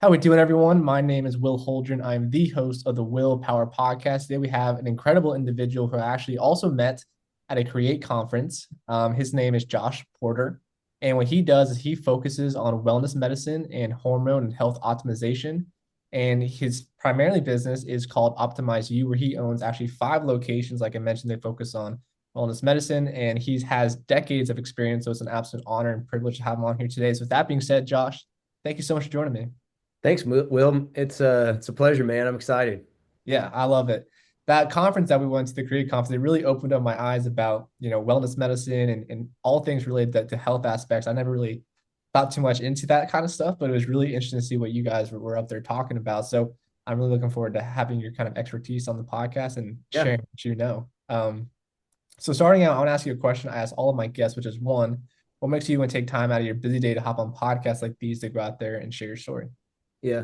How we doing, everyone? My name is Will Holdren. I'm the host of the Willpower Podcast. Today we have an incredible individual who I actually also met at a Create conference. His name is Josh Porter, and what he does is he focuses on wellness medicine and hormone and health optimization. And his primarily business is called Optimize You, where he owns actually 5 locations. Like I mentioned, they focus on wellness medicine, and he has decades of experience. So it's an absolute honor and privilege to have him on here today. So with that being said, Josh, thank you so much for joining me. Thanks, Will. It's a pleasure, man. I'm excited. Yeah, I love it. That conference that we went to, the Create Conference, it really opened up my eyes about, wellness medicine and all things related to health aspects. I never really thought too much into that kind of stuff, but it was really interesting to see what you guys were up there talking about. So I'm really looking forward to having your kind of expertise on the podcast and Yeah, sharing what you know. So starting out, I want to ask you a question I ask all of my guests, which is one, what makes you want to take time out of your busy day to hop on podcasts like these to go out there and share your story? yeah.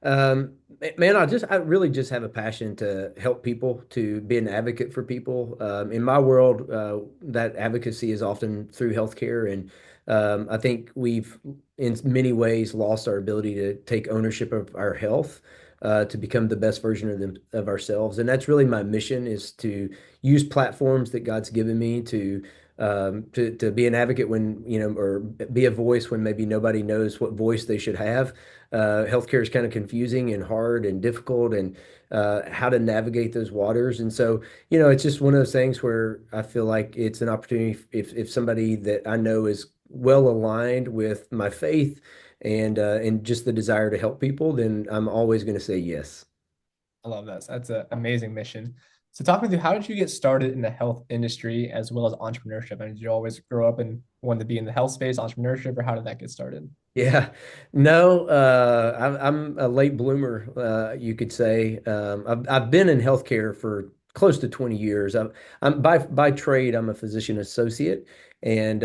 Man, I really just have a passion to help people, to be an advocate for people. In my world, that advocacy is often through healthcare, and I think we've, in many ways, lost our ability to take ownership of our health, to become the best version of ourselves. And that's really my mission: is to use platforms that God's given me to be an advocate when, or be a voice when maybe nobody knows what voice they should have. Healthcare is kind of confusing and hard and difficult, and how to navigate those waters. And so, it's just one of those things where I feel like it's an opportunity if somebody that I know is well aligned with my faith and just the desire to help people, then I'm always going to say yes. I love that. That's an amazing mission. So talk me through, how did you get started in the health industry as well as entrepreneurship? And did you always grow up and want to be in the health space, entrepreneurship, or how did that get started? Yeah, no, I'm a late bloomer, you could say. I've been in healthcare for close to 20 years. I'm by trade, I'm a physician associate, and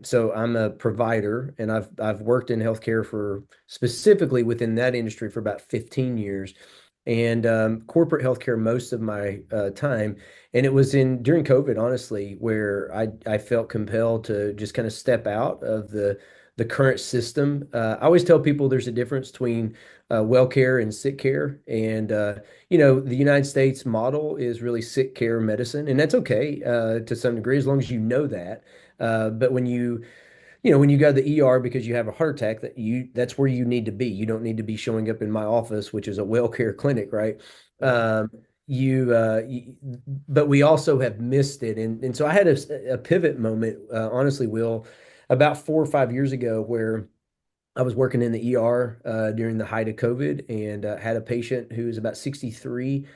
so I'm a provider, and I've worked in healthcare for specifically within that industry for about 15 years, and corporate healthcare most of my time. And it was in during COVID, honestly, where I felt compelled to just kind of step out of the current system. I always tell people there's a difference between well care and sick care. And, the United States model is really sick care medicine, and that's okay to some degree as long as you know that. But when you go to the ER because you have a heart attack, that's where you need to be. You don't need to be showing up in my office, which is a well care clinic, right? Right. Um, but we also have missed it, and so I had a pivot moment, honestly, Will, about 4 or 5 years ago, where I was working in the ER during the height of COVID, and had a patient who was about 63,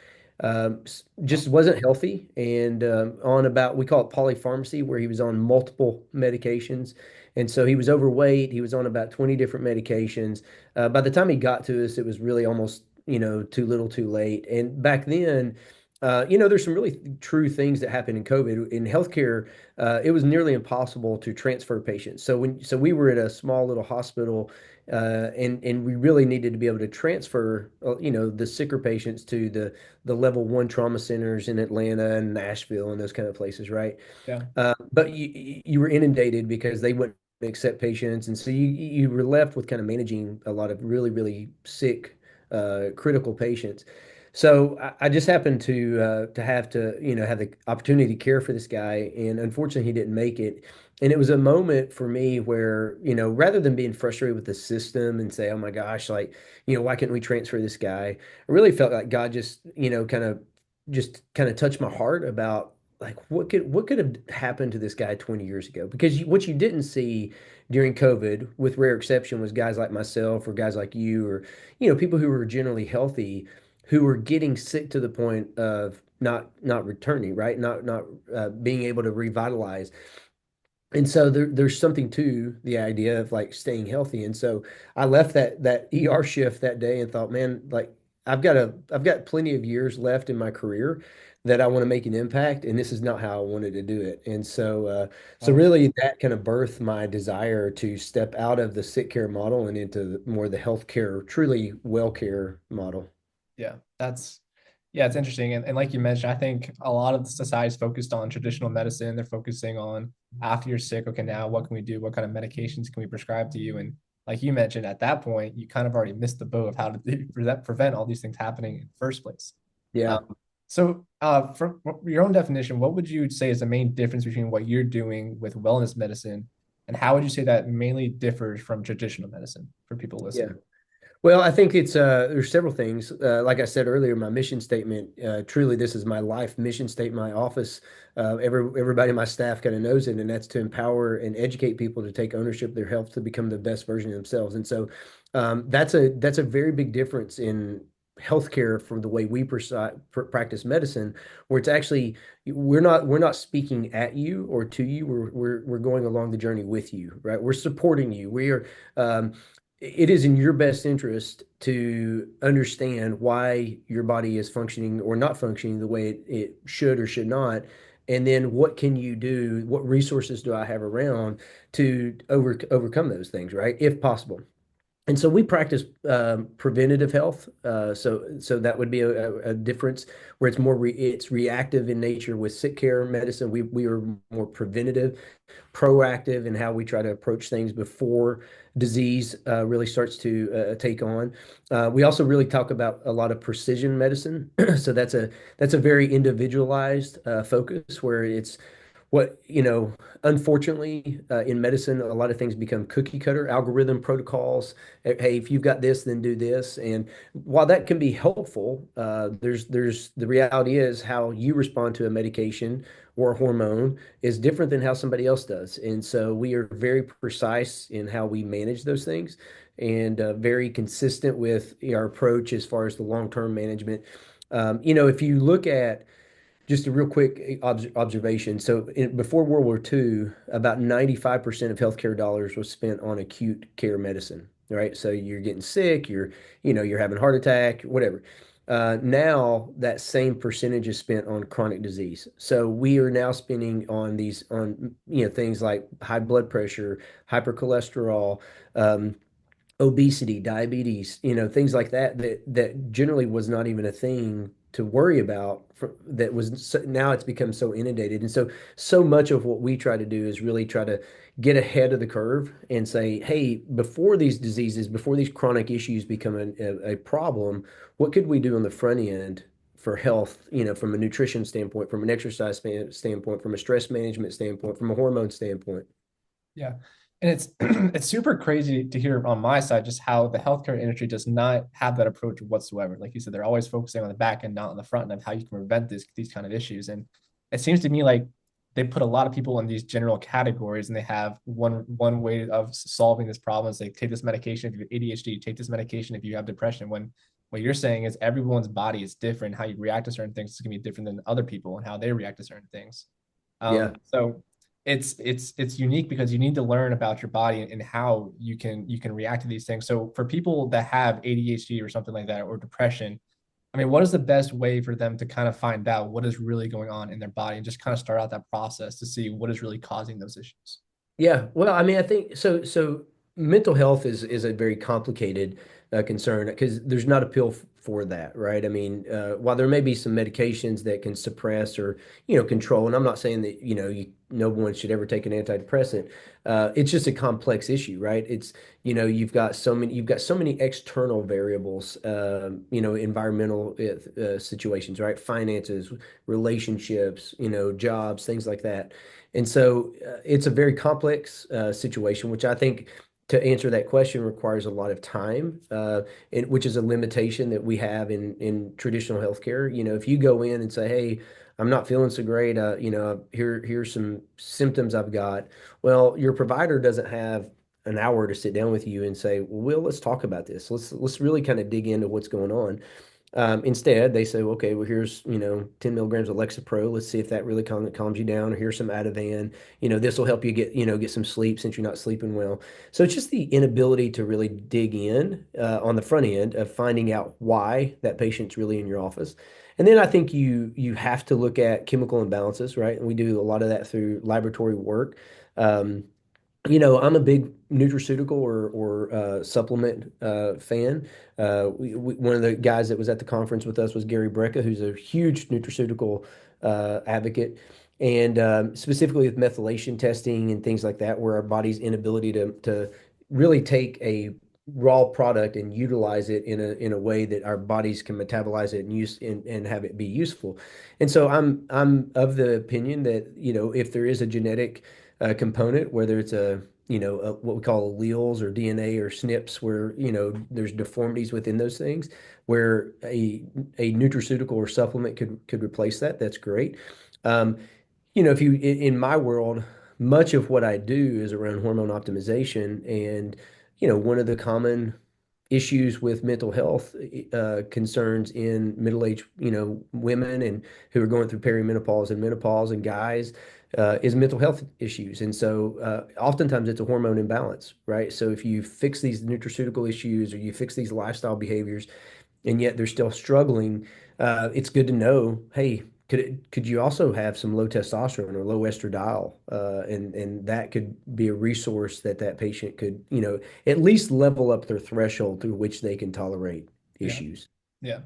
Wow. just wasn't healthy, and on about, we call it polypharmacy, where he was on multiple medications. And so he was overweight. He was on about 20 different medications. By the time he got to us, it was really almost, too little, too late. And back then, there's some really true things that happened in COVID. In healthcare, it was nearly impossible to transfer patients. So we were at a small little hospital, and we really needed to be able to transfer, the sicker patients to the level one trauma centers in Atlanta and Nashville and those kind of places, right? Yeah. But you were inundated because they wouldn't accept patients, and so you were left with kind of managing a lot of really, really sick, critical patients. So I just happened to have to, have the opportunity to care for this guy, and unfortunately, he didn't make it. And it was a moment for me where, rather than being frustrated with the system and say, "Oh my gosh, like, why can't we transfer this guy?" I really felt like God just, kind of touched my heart about, like, what could have happened to this guy 20 years ago? Because what you didn't see during COVID, with rare exception, was guys like myself or guys like you, or people who were generally healthy, who were getting sick to the point of not returning, right? Not being able to revitalize. And so there's something to the idea of like staying healthy. And so I left that ER shift that day and thought, man, like, I've got plenty of years left in my career that I want to make an impact, and this is not how I wanted to do it. And so Wow. really that kind of birthed my desire to step out of the sick care model and into more the healthcare, truly well care model. Yeah. Yeah, it's interesting. And like you mentioned, I think a lot of the society is focused on traditional medicine. They're focusing on after you're sick, okay, now what can we do? What kind of medications can we prescribe to you? And like you mentioned, at that point, you kind of already missed the boat of how to prevent all these things happening in the first place. Yeah. From your own definition, what would you say is the main difference between what you're doing with wellness medicine, and how would you say that mainly differs from traditional medicine for people Yeah. listening? Well, I think it's there's several things. Like I said earlier, my mission statement, truly this is my life mission statement, my office. Everybody in my staff kind of knows it, and that's to empower and educate people to take ownership of their health to become the best version of themselves. And so that's a very big difference in healthcare from the way we practice medicine, where it's actually we're not speaking at you or to you. We're going along the journey with you, right? We're supporting you. We are. It is in your best interest to understand why your body is functioning or not functioning the way it should or should not. And then what can you do? What resources do I have around to overcome those things, right? If possible. And so we practice preventative health. So that would be a difference where it's reactive in nature with sick care medicine. We are more preventative, proactive in how we try to approach things before disease really starts to take on. We also really talk about a lot of precision medicine. So that's a very individualized focus where it's unfortunately, in medicine, a lot of things become cookie cutter algorithm protocols. Hey, if you've got this, then do this. And while that can be helpful, there's the reality is how you respond to a medication or a hormone is different than how somebody else does. And so we are very precise in how we manage those things and very consistent with our approach as far as the long-term management. If you look at just a real quick observation. So before World War II, about 95% of healthcare dollars was spent on acute care medicine, right? So you're getting sick, you're having a heart attack, whatever. Now that same percentage is spent on chronic disease. So we are now spending on things like high blood pressure, hypercholesterol, obesity, diabetes, things like that generally was not even a thing to worry about that was now it's become so inundated. And so much of what we try to do is really try to get ahead of the curve and say, hey, before these diseases, before these chronic issues become a problem, what could we do on the front end for health, from a nutrition standpoint, from an exercise standpoint, from a stress management standpoint, from a hormone standpoint. Yeah. And it's it's super crazy to hear on my side just how the healthcare industry does not have that approach whatsoever. Like you said, they're always focusing on the back end, not on the front end of how you can prevent these kind of issues. And it seems to me like they put a lot of people in these general categories, and they have one way of solving this problem is like take this medication if you have ADHD, take this medication if you have depression. When what you're saying is everyone's body is different, how you react to certain things is gonna be different than other people and how they react to certain things. Yeah. So it's unique because you need to learn about your body and how you can react to these things. So for people that have ADHD or something like that or depression, I mean, what is the best way for them to kind of find out what is really going on in their body and just kind of start out that process to see what is really causing those issues? Yeah, well, I mean, I think so. So mental health is a very complicated concern because there's not a pill for that, right? I mean, while there may be some medications that can suppress or control, and I'm not saying that no one should ever take an antidepressant. It's just a complex issue, right? It's you've got so many external variables, environmental situations, right? Finances, relationships, jobs, things like that. And so it's a very complex situation, which I think to answer that question requires a lot of time, which is a limitation that we have in traditional healthcare. If you go in and say, "Hey, I'm not feeling so great," here's some symptoms I've got. Well, your provider doesn't have an hour to sit down with you and say, "Well, Will, let's talk about this. Let's really kind of dig into what's going on." Instead, they say, okay, well, here's, 10 milligrams of Lexapro. Let's see if that really calms you down. Or here's some Ativan. This will help you get some sleep since you're not sleeping well. So it's just the inability to really dig in on the front end of finding out why that patient's really in your office. And then I think you have to look at chemical imbalances, right? And we do a lot of that through laboratory work. Um, I'm a big nutraceutical or supplement fan. One of the guys that was at the conference with us was Gary Brecka, who's a huge nutraceutical advocate, and specifically with methylation testing and things like that, where our body's inability to really take a raw product and utilize it in a way that our bodies can metabolize it and use and have it be useful. And so I'm of the opinion that, if there is a genetic component, whether it's what we call alleles or DNA or SNPs, where there's deformities within those things, where a nutraceutical or supplement could replace that. That's great. Um, if you in my world, much of what I do is around hormone optimization, and one of the common issues with mental health concerns in middle-aged, women and who are going through perimenopause and menopause and guys is mental health issues. And so oftentimes it's a hormone imbalance, right? So if you fix these nutraceutical issues or you fix these lifestyle behaviors, and yet they're still struggling, it's good to know, hey, could you also have some low testosterone or low estradiol, and that could be a resource that patient could, at least level up their threshold through which they can tolerate Yeah. issues. Yeah.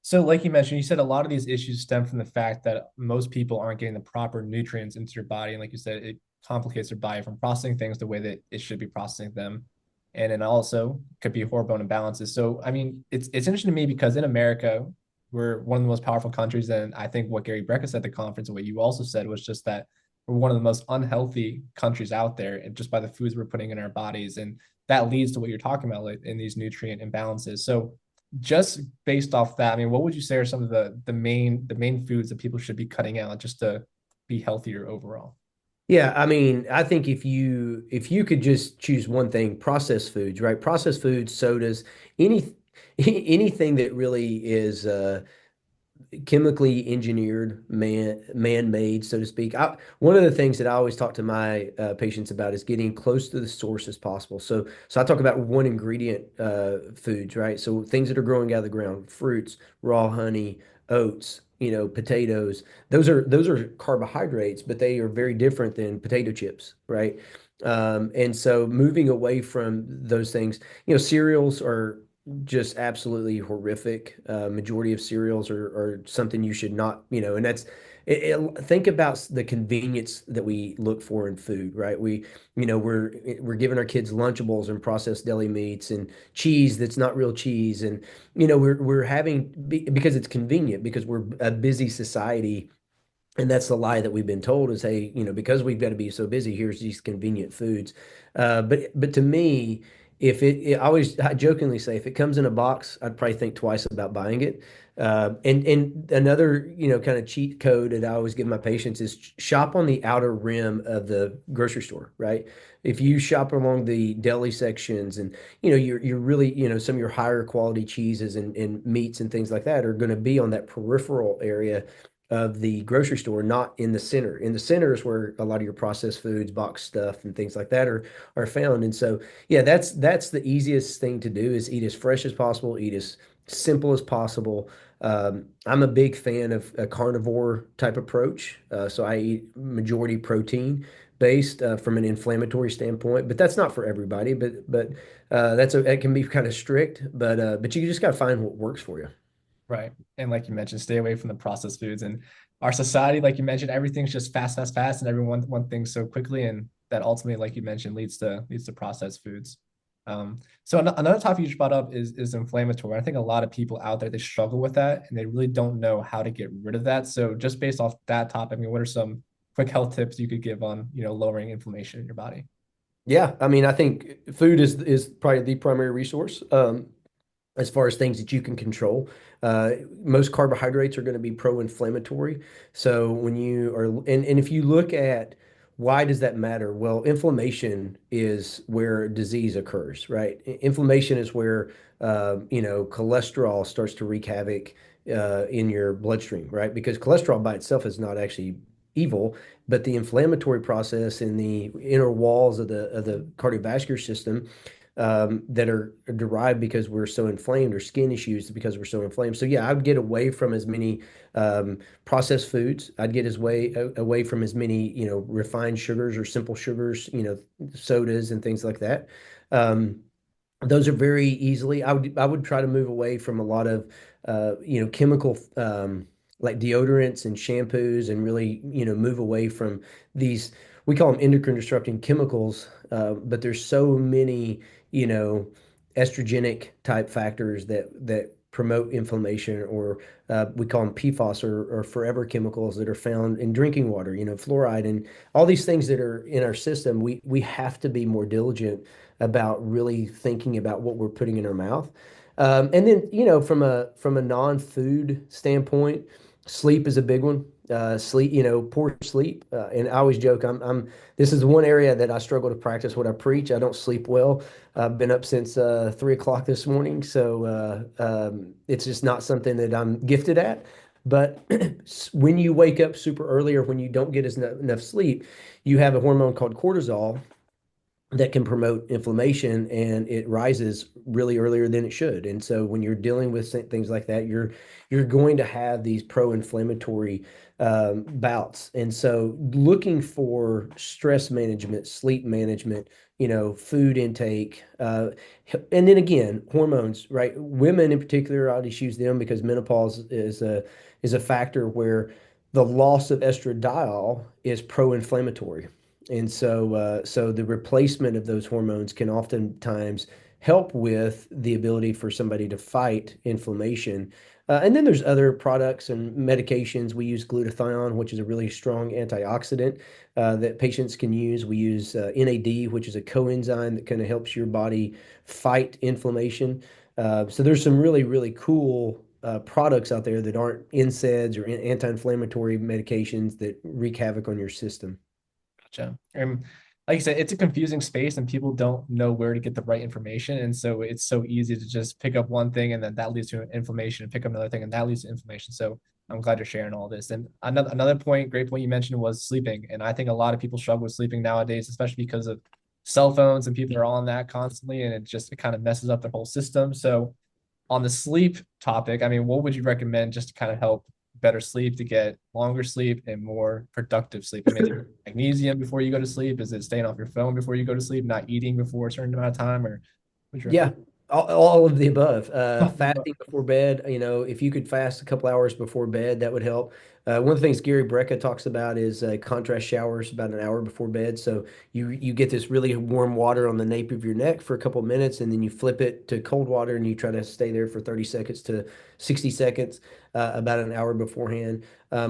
So, like you mentioned, you said a lot of these issues stem from the fact that most people aren't getting the proper nutrients into your body. And like you said, it complicates their body from processing things the way that it should be processing them. And then also could be hormone imbalances. So, I mean, it's interesting to me because in America, we're one of the most powerful countries. And I think what Gary Brecka said at the conference and what you also said was just that we're one of the most unhealthy countries out there, and just by the foods we're putting in our bodies. And that leads to what you're talking about, like in these nutrient imbalances. So, just based off that, I mean, what would you say are some of the main foods that people should be cutting out just to be healthier overall? Yeah, I mean, I think if you could just choose one thing, processed foods, right? Processed foods, sodas, any anything that really is chemically engineered, man-made, so to speak. One of the things that I always talk to my patients about is getting close to the source as possible. So I talk about one ingredient foods, right? So things that are growing out of the ground, fruits, raw honey, oats, potatoes. Those are carbohydrates, but they are very different than potato chips, right? And so moving away from those things, cereals are just absolutely horrific. Majority of cereals are something you should not, and think about the convenience that we look for in food, right? We're giving our kids Lunchables and processed deli meats and cheese that's not real cheese, and we're having because it's convenient, because we're a busy society. And that's the lie that we've been told is, hey, because we've got to be so busy, here's these convenient foods. But to me, I jokingly say, if it comes in a box, I'd probably think twice about buying it. And another, kind of cheat code that I always give my patients is shop on the outer rim of the grocery store, right? If you shop along the deli sections, and you're really, some of your higher quality cheeses and meats and things like that are going to be on that peripheral area of the grocery store, not in the center. In the center is where a lot of your processed foods, boxed stuff, and things like that are found. And so, yeah, that's the easiest thing to do is eat as fresh as possible, eat as simple as possible. I'm a big fan of a carnivore type approach, so I eat majority protein based from an inflammatory standpoint, but that's not for everybody. But that can be kind of strict, but you just got to find what works for you. Right. And like you mentioned, stay away from the processed foods. And our society, like you mentioned, everything's just fast, fast, fast, and everyone want things so quickly, and that ultimately, like you mentioned, leads to processed foods. So another topic you just brought up is inflammatory. I think a lot of people out there, they struggle with that and they really don't know how to get rid of that. So just based off that topic, I mean, what are some quick health tips you could give on, lowering inflammation in your body? Yeah, I mean, I think food is probably the primary resource. As far as things that you can control. Uh, Most carbohydrates are going to be pro-inflammatory. So when you are, and if you look at why does that matter? Well, inflammation is where disease occurs, right? Inflammation is where, cholesterol starts to wreak havoc in your bloodstream, right? Because cholesterol by itself is not actually evil, but the inflammatory process in the inner walls of the cardiovascular system that are derived because we're so inflamed, or skin issues because we're so inflamed. So yeah, I would get away from as many processed foods. I'd get away from as many, refined sugars or simple sugars, sodas and things like that. Um, those are very easily. I would try to move away from a lot of chemical like deodorants and shampoos, and really move away from these we call them endocrine disrupting chemicals, but there's so many, you know, estrogenic type factors that promote inflammation, or we call them PFAS, or forever chemicals that are found in drinking water, fluoride and all these things that are in our system. We have to be more diligent about really thinking about what we're putting in our mouth. And then, from a non-food standpoint, sleep is a big one. Sleep, poor sleep. And I always joke, this is one area that I struggle to practice what I preach. I don't sleep well. I've been up since 3 o'clock this morning, so it's just not something that I'm gifted at. But when you wake up super early, or when you don't get enough sleep, you have a hormone called cortisol that can promote inflammation, and it rises really earlier than it should. And so when you're dealing with things like that, you're going to have these pro-inflammatory bouts. And so looking for stress management, sleep management, food intake, and then again, hormones, right? Women in particular, I'll just use them because menopause is a factor where the loss of estradiol is pro-inflammatory. And so the replacement of those hormones can oftentimes help with the ability for somebody to fight inflammation. And then there's other products and medications. We use glutathione, which is a really strong antioxidant that patients can use. We use NAD, which is a coenzyme that kind of helps your body fight inflammation. So there's some really, really cool products out there that aren't NSAIDs or anti-inflammatory medications that wreak havoc on your system. Gotcha. And like you said, it's a confusing space and people don't know where to get the right information. And so it's so easy to just pick up one thing and then that leads to inflammation, and pick up another thing and that leads to inflammation. So I'm glad you're sharing all this. And another point, great point you mentioned, was sleeping. And I think a lot of people struggle with sleeping nowadays, especially because of cell phones, and people are on that constantly, and it kind of messes up their whole system. So on the sleep topic, I mean, what would you recommend just to kind of help better sleep, to get longer sleep and more productive sleep? I mean, is it magnesium before you go to sleep? Is it staying off your phone before you go to sleep, not eating before a certain amount of time, or what's your Yeah, all of the above. recommend? Fasting before bed, if you could fast a couple hours before bed, that would help. One of the things Gary Brecka talks about is contrast showers about an hour before bed. So you get this really warm water on the nape of your neck for a couple of minutes, and then you flip it to cold water, and you try to stay there for 30 seconds to 60 seconds, about an hour beforehand.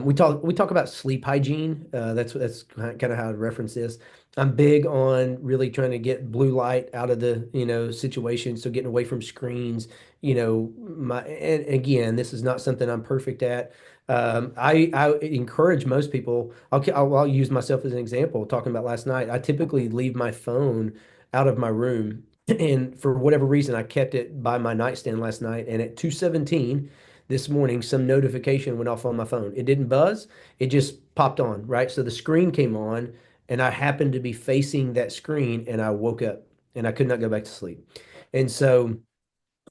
We talk about sleep hygiene. That's kind of how I reference this. I'm big on really trying to get blue light out of the, situation. So getting away from screens, and again, this is not something I'm perfect at. I encourage most people, I'll use myself as an example, talking about last night. I typically leave my phone out of my room. And for whatever reason, I kept it by my nightstand last night. And at 2:17 this morning, some notification went off on my phone. It didn't buzz, it just popped on, right? So the screen came on, and I happened to be facing that screen, and I woke up and I could not go back to sleep. And so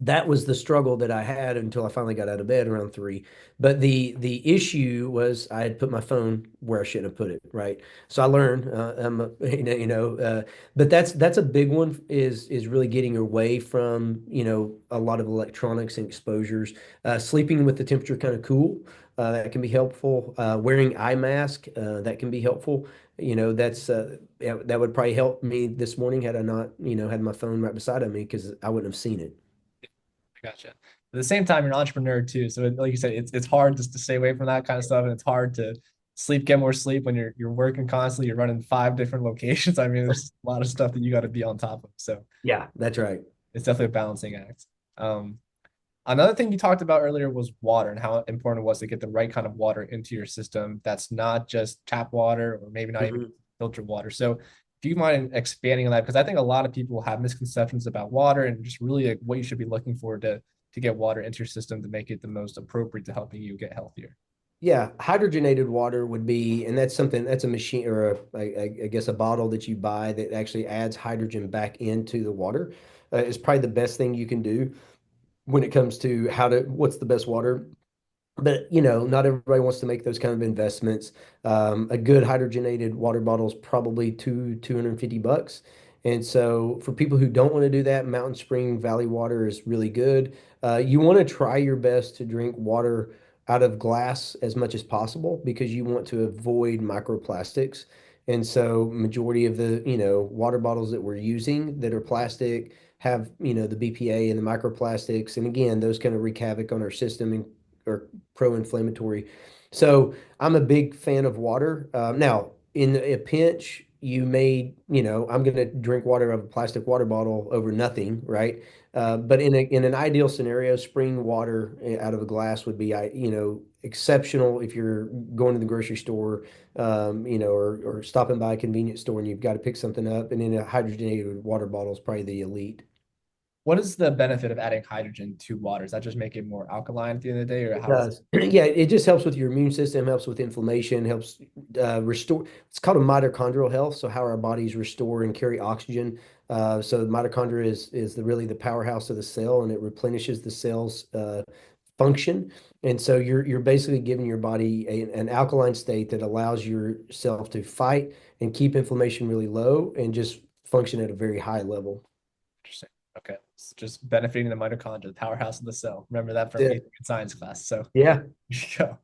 that was the struggle that I had until I finally got out of bed around 3. But the issue was I had put my phone where I shouldn't have put it, right? So I learned, but that's a big one, is really getting away from, a lot of electronics and exposures. Sleeping with the temperature kind of cool, that can be helpful. Wearing eye mask, that can be helpful. Yeah, that would probably help me this morning had I not, had my phone right beside of me, because I wouldn't have seen it. Gotcha. At the same time, you're an entrepreneur too, so like you said, it's hard just to stay away from that kind of stuff, and it's hard to get more sleep when you're working constantly. You're running 5 different locations. I mean, there's a lot of stuff that you got to be on top of. So Yeah, that's right. it's definitely a balancing act. Um, Another thing you talked about earlier was water, and how important it was to get the right kind of water into your system. That's not just tap water, or maybe not even Mhm. filtered water. So do you mind expanding on that? Because I think a lot of people have misconceptions about water, and just really like what you should be looking for to get water into your system to make it the most appropriate to helping you get healthier. Yeah, hydrogenated water would be, and that's a machine, or I guess a bottle that you buy that actually adds hydrogen back into the water. Is probably the best thing you can do when it comes to what's the best water. But not everybody wants to make those kind of investments. A good hydrogenated water bottle is probably $250. And so for people who don't want to do that, Mountain Spring Valley water is really good. You want to try your best to drink water out of glass as much as possible, because you want to avoid microplastics. And so majority of the, water bottles that we're using that are plastic have, the BPA and the microplastics. And again, those kind of wreak havoc on our system and are pro-inflammatory. So I'm a big fan of water. Now, in a pinch, I'm going to drink water out of a plastic water bottle over nothing, right? But in an ideal scenario, spring water out of a glass would be, exceptional if you're going to the grocery store, or stopping by a convenience store and you've got to pick something up. And then a hydrogenated water bottle is probably the elite. What is the benefit of adding hydrogen to water? Does that just make it more alkaline at the end of the day, or It how does it? does. Yeah, it just helps with your immune system, helps with inflammation, helps restore. It's called a mitochondrial health, so how our bodies restore and carry oxygen. So the mitochondria is really the powerhouse of the cell, and it replenishes the cell's function. And so you're basically giving your body an alkaline state that allows yourself to fight and keep inflammation really low and just function at a very high level. Interesting. Okay. It's just benefiting the mitochondria, the powerhouse of the cell. Remember that from That's basic science class. So Yeah. there you go.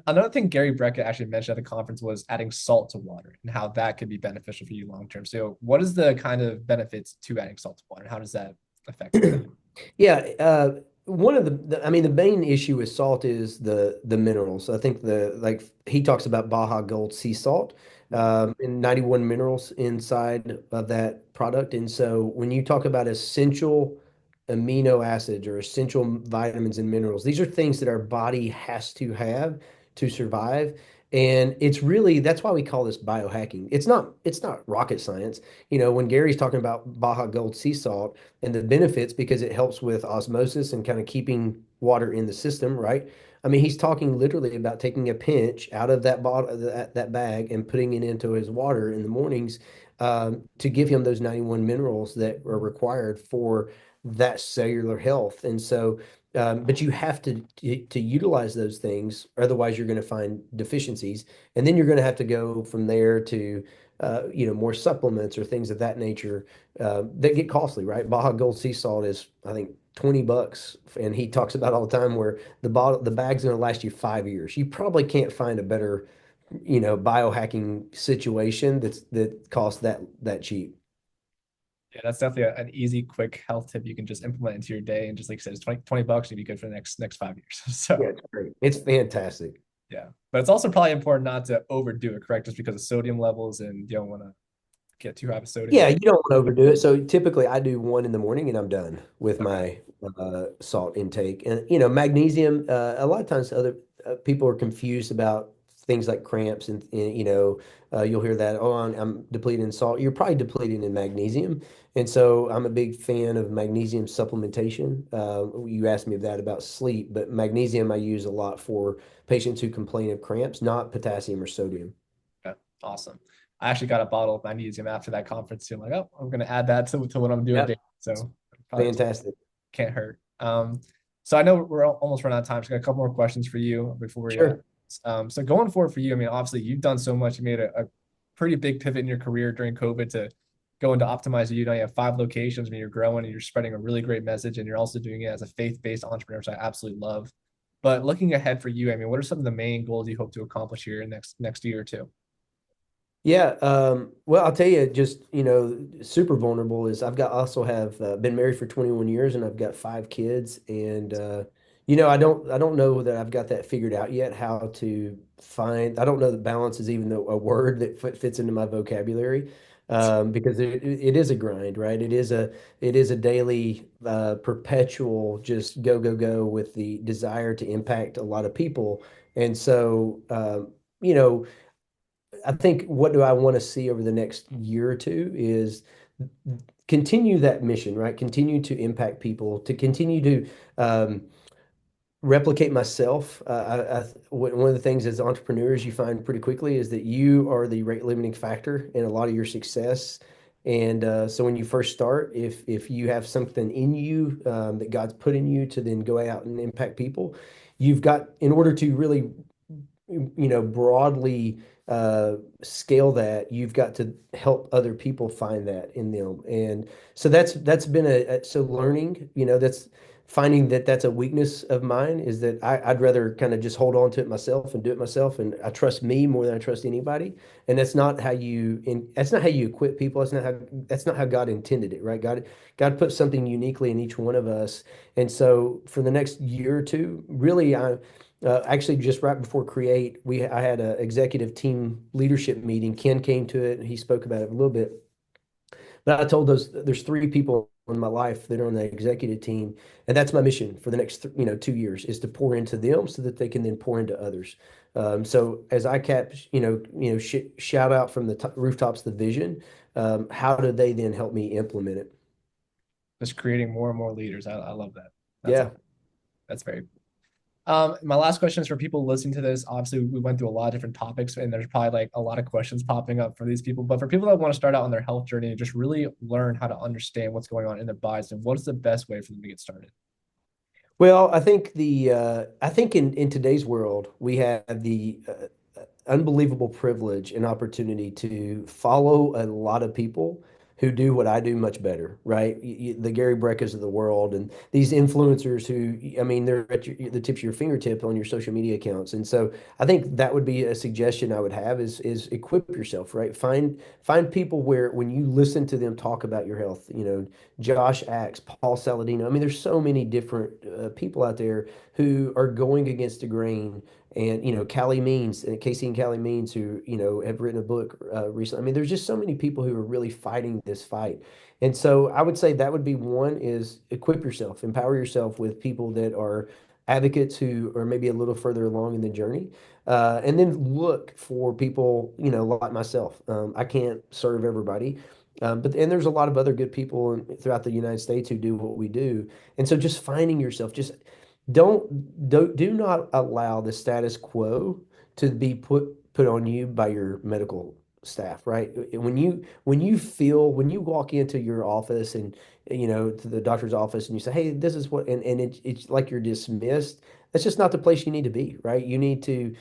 Another thing Gary Breckett actually mentioned at the conference was adding salt to water and how that could be beneficial for you long term. So, what is the kind of benefits to adding salt to water, and how does that affect you? Yeah, one of I mean, the main issue with salt is the minerals. I think like he talks about Baja Gold sea salt, and 91 minerals inside of that product. And so when you talk about essential amino acids or essential vitamins and minerals, these are things that our body has to have to survive. And it's really that's why we call this biohacking. It's not rocket science. When Gary's talking about Baja Gold sea salt and the benefits because it helps with osmosis and kind of keeping water in the system, right? I mean, he's talking literally about taking a pinch out of that bottle, that bag, and putting it into his water in the mornings, to give him those 91 minerals that are required for that cellular health. And so, but you have to utilize those things, otherwise you're going to find deficiencies, and then you're going to have to go from there to more supplements or things of that nature that get costly, right? Baja Gold sea salt is, I think, $20, and he talks about all the time where the bag's going to last you 5 years. You probably can't find a better, biohacking situation that costs that cheap. Yeah, that's definitely an easy, quick health tip you can just implement into your day, and just like I said, it's 20 bucks and you'd be good for the next 5 years. Yeah, So it's great. It's fantastic. yeah, but it's also probably important not to overdo it, correct? Just because of sodium levels, and you don't want to get too high of sodium. Yeah, you don't want to overdo it. So typically I do one in the morning and I'm done with Okay. my salt intake. And magnesium, a lot of times other people are confused about things like cramps and you'll hear that, oh, I'm depleted in salt. You're probably depleted in magnesium. And so I'm a big fan of magnesium supplementation. You asked me about sleep, but magnesium I use a lot for patients who complain of cramps, not potassium or sodium. Okay, awesome. I actually got a bottle of magnesium after that conference too. I'm like, oh, I'm gonna add that to what I'm doing Yep. daily. So probably Fantastic. can't hurt. So I know we're almost run out of time. So I got a couple more questions for you before we Sure. so going forward for you, I mean, obviously you've done so much. You made a pretty big pivot in your career during COVID to go into optimize. You know, you have 5 locations. I mean, you're growing and you're spreading a really great message, and you're also doing it as a faith-based entrepreneur, which I absolutely love. But looking ahead for you, I mean, what are some of the main goals you hope to accomplish here in next year or two? Yeah, well, I'll tell you, just super vulnerable is also have been married for 21 years and I've got 5 kids, and I don't know that I've got that figured out yet. How to find I don't know that balance is even a word that fits into my vocabulary, because it is a grind, right? It is a daily, perpetual, just go go go with the desire to impact a lot of people, and so you know. I think what do I want to see over the next year or two is continue that mission, right? Continue to impact people, to continue to replicate myself. One of the things as entrepreneurs you find pretty quickly is that you are the rate limiting factor in a lot of your success. And so when you first start, if you have something in you, that God's put in you to then go out and impact people, you've got, in order to really broadly scale that, you've got to help other people find that in them. And so that's been so learning, finding that that's a weakness of mine is that I'd rather kind of just hold on to it myself and do it myself. And I trust me more than I trust anybody. And that's not how you equip people. That's not how God intended it, right? God put something uniquely in each one of us. And so for the next year or two, really, actually just right before Create, I had an executive team leadership meeting. Ken came to it and he spoke about it a little bit. But I told there's three people in my life that are on the executive team, and that's my mission for the next 2 years is to pour into them so that they can then pour into others. So as I cap, shout out from the rooftops the vision. How do they then help me implement it? Just creating more and more leaders. I love that. That's Yeah. awesome. That's very cool. My last question is for people listening to this. Obviously, we went through a lot of different topics, and there's probably like a lot of questions popping up for these people. But for people that want to start out on their health journey and just really learn how to understand what's going on in their bodies and what's the best way for them to get started? Well, I think in today's world we have the unbelievable privilege and opportunity to follow a lot of people who do what I do much better, right? The Gary Breckers of the world and these influencers who, I mean, they're at the tips of your fingertip on your social media accounts. And so I think that would be a suggestion I would have is equip yourself, right? Find people where when you listen to them talk about your health, Josh Axe, Paul Saladino. I mean, there's so many different people out there who are going against the grain and Callie Means and Casey and Callie Means who have written a book recently. I mean, there's just so many people who are really fighting this fight, and so I would say that would be one is equip yourself, empower yourself with people that are advocates who are maybe a little further along in the journey, and then look for people like myself. I can't serve everybody. But there's a lot of other good people throughout the United States who do what we do, and so just finding yourself, just do not allow the status quo to be put on you by your medical staff, right? When you walk into your office and to the doctor's office and you say, "Hey, this is what," and it's like you're dismissed. That's just not the place you need to be, right? You need to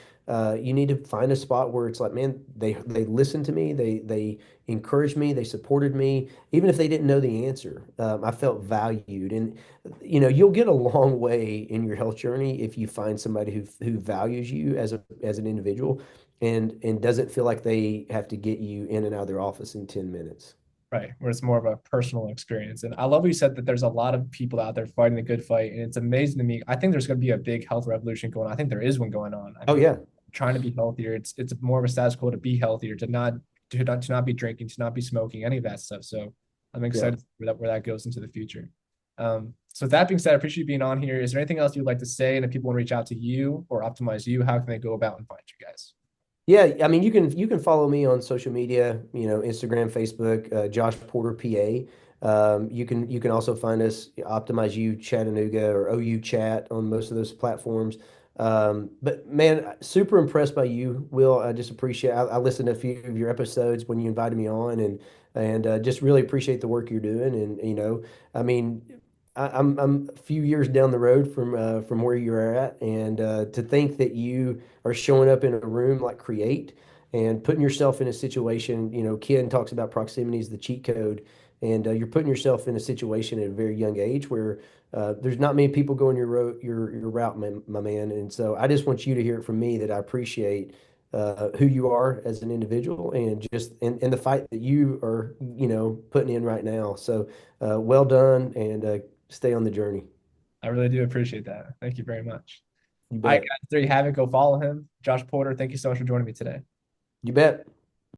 find a spot where it's like, man, they listened to me, they encouraged me, they supported me, even if they didn't know the answer. I felt valued, and you'll get a long way in your health journey if you find somebody who values you as an individual and doesn't feel like they have to get you in and out of their office in 10 minutes. Right, where it's more of a personal experience. And I love what you said that there's a lot of people out there fighting the good fight, and it's amazing to me. I think there's going to be a big health revolution going on. I think there is one going on. I Oh think yeah. trying to be healthier. It's more of a status quo to be healthier, to not be drinking, to not be smoking, any of that stuff. So I'm Yeah. excited where that goes into the future. So with that being said, I appreciate you being on here. Is there anything else you'd like to say? And if people want to reach out to you or optimize you, how can they go about and find you guys? Yeah, I mean, you can follow me on social media, Instagram, Facebook, Josh Porter PA. You can also find us Optimize You Chattanooga or OU Chat on most of those platforms. But man, super impressed by you, Will. I just appreciate. I listened to a few of your episodes when you invited me on, and just really appreciate the work you're doing. And I mean, I'm a few years down the road from where you're at, and to think that you are showing up in a room like Create and putting yourself in a situation, Ken talks about proximity is the cheat code, and you're putting yourself in a situation at a very young age where there's not many people going your route, my man. And so I just want you to hear it from me that I appreciate who you are as an individual and the fight that you are, putting in right now. So well done and stay on the journey. I really do appreciate that. Thank you very much. You All right, bet. guys, there you have it. Go follow him. Josh Porter, thank you so much for joining me today. You bet.